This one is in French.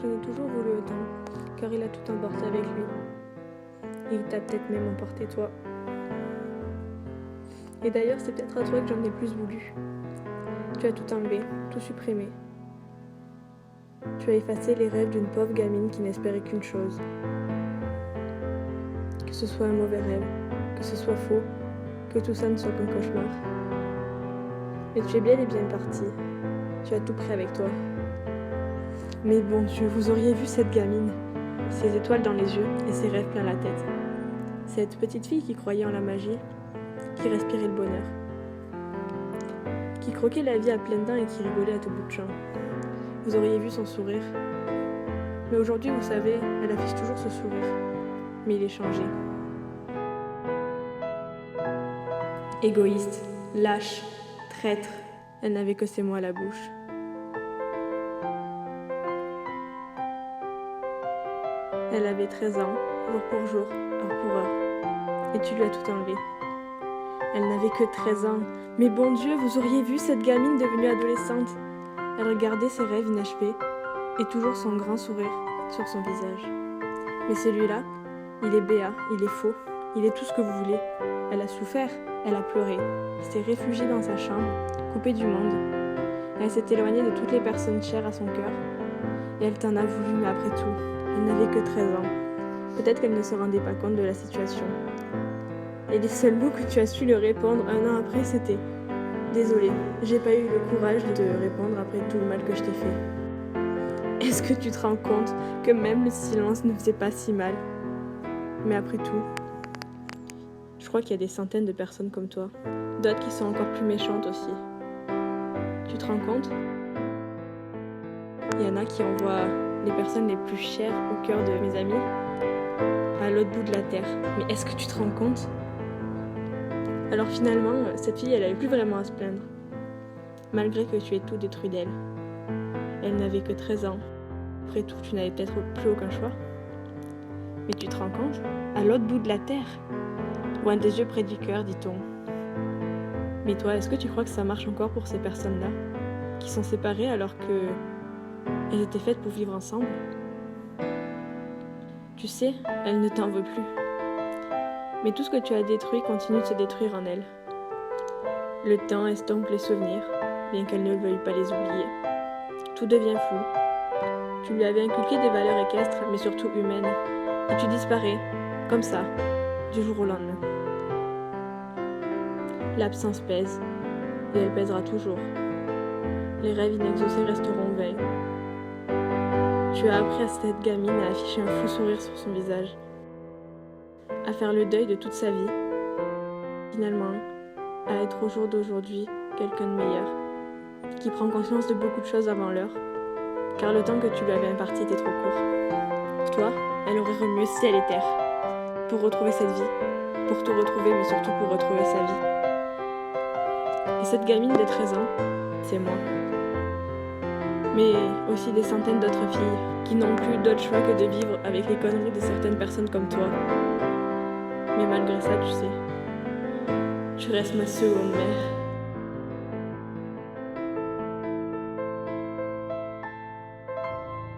J'en ai toujours voulu autant, car il a tout emporté avec lui. Et il t'a peut-être même emporté toi. Et d'ailleurs, c'est peut-être à toi que j'en ai plus voulu. Tu as tout enlevé, tout supprimé. Tu as effacé les rêves d'une pauvre gamine qui n'espérait qu'une chose. Que ce soit un mauvais rêve, que ce soit faux, que tout ça ne soit qu'un cauchemar. Mais tu es bel et bien parti. Tu as tout pris avec toi. Mais bon Dieu, vous auriez vu cette gamine, ses étoiles dans les yeux et ses rêves plein la tête. Cette petite fille qui croyait en la magie, qui respirait le bonheur, qui croquait la vie à pleines dents et qui rigolait à tout bout de champ. Vous auriez vu son sourire. Mais aujourd'hui, vous savez, elle affiche toujours ce sourire. Mais il est changé. Égoïste, lâche, traître, elle n'avait que ces mots à la bouche. Elle avait 13 ans, jour pour jour, heure pour heure. Et tu lui as tout enlevé. Elle n'avait que 13 ans. Mais bon Dieu, vous auriez vu cette gamine devenue adolescente. Elle regardait ses rêves inachevés et toujours son grand sourire sur son visage. Mais celui-là, il est béat, il est faux, il est tout ce que vous voulez. Elle a souffert, elle a pleuré, s'est réfugiée dans sa chambre, coupée du monde. Elle s'est éloignée de toutes les personnes chères à son cœur. Et elle t'en a voulu, mais après tout, elle n'avait que 13 ans. Peut-être qu'elle ne se rendait pas compte de la situation. Et les seuls mots que tu as su lui répondre un an après, c'était « Désolée, j'ai pas eu le courage de te répondre après tout le mal que je t'ai fait. » Est-ce que tu te rends compte que même le silence ne faisait pas si mal? Mais après tout, je crois qu'il y a des centaines de personnes comme toi, d'autres qui sont encore plus méchantes aussi. Tu te rends compte? Il y en a qui envoient les personnes les plus chères au cœur de mes amis à l'autre bout de la terre. Mais est-ce que tu te rends compte? Alors finalement, cette fille, elle n'avait plus vraiment à se plaindre, malgré que tu aies tout détruit d'elle. Elle n'avait que 13 ans. Après tout, tu n'avais peut-être plus aucun choix. Mais tu te rends compte? À l'autre bout de la terre, loin des yeux, près du cœur, dit-on. Mais toi, est-ce que tu crois que ça marche encore pour ces personnes-là, qui sont séparées alors que elles étaient faites pour vivre ensemble? Tu sais, elle ne t'en veut plus. Mais tout ce que tu as détruit continue de se détruire en elle. Le temps estompe les souvenirs, bien qu'elle ne veuille pas les oublier. Tout devient flou. Tu lui avais inculqué des valeurs équestres, mais surtout humaines. Et tu disparais, comme ça, du jour au lendemain. L'absence pèse, et elle pèsera toujours. Les rêves inexaucés resteront vains. Tu as appris à cette gamine à afficher un fou sourire sur son visage, à faire le deuil de toute sa vie, finalement, à être au jour d'aujourd'hui quelqu'un de meilleur, qui prend conscience de beaucoup de choses avant l'heure, car le temps que tu lui avais imparti était trop court. Toi, elle aurait remué ciel et terre, pour retrouver cette vie, pour te retrouver, mais surtout pour retrouver sa vie. Et cette gamine de 13 ans, c'est moi. Mais aussi des centaines d'autres filles qui n'ont plus d'autre choix que de vivre avec les conneries de certaines personnes comme toi. Mais malgré ça, tu sais, tu restes ma seconde mère.